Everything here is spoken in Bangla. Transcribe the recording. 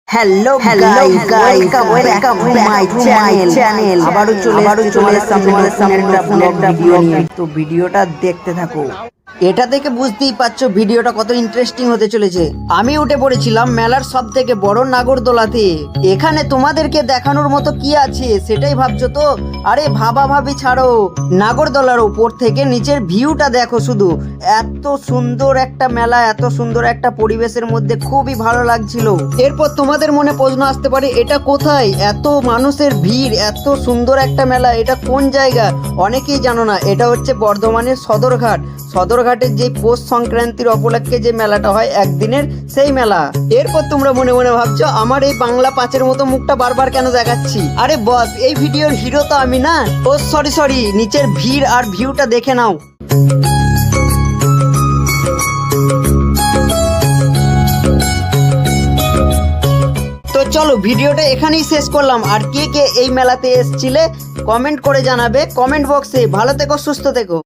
Hello guys welcome to my channel আবারও চলে সামনে একটা ভিডিও নিয়ে। তো ভিডিওটা দেখতে থাকো। এটা থেকে বুঝতেই পারছো ভিডিওটা কত ইন্টারেস্টিং হতে চলেছে। আমি উঠে পড়েছিলাম মেলার সব থেকে বড় নাগরদোলাতে। এখানে তোমাদেরকে দেখানোর মতো কি আছে সেটাই ভাবছো তো? আরে ভাবি ছাড়ো, নাগরদোলার উপর থেকে নিচের ভিউটা দেখো শুধু। এত সুন্দর একটা মেলা, এত সুন্দর একটা পরিবেশের মধ্যে খুবই ভালো লাগছিল। এরপর তোমাদের মনে প্রশ্ন আসতে পারে, এটা কোথায়? এত মানুষের ভিড়, এত সুন্দর একটা মেলা, এটা কোন জায়গা? অনেকেই জানো না, এটা হচ্ছে বর্ধমানের সদরঘাটের যে পৌষ সংক্রান্তির উপলক্ষে যে মেলাটা হয় একদিনের, সেই মেলা। এরপর তোমরা মনে মনে ভাবছো আমার এই বাংলা পাঁচের মতো মুখটা বারবার কেন দেখাচ্ছি? আরে বস, এই ভিডিওর হিরো তো আমি না। ও সরি, নিচের ভিড় আর ভিউটা দেখে নাও। তো চলো ভিডিওটা এখানেই শেষ করলাম। আর কে কে এই মেলাতে এসেছিলে কমেন্ট করে জানাবে কমেন্ট বক্সে। ভালো থেকো, সুস্থ থেকো।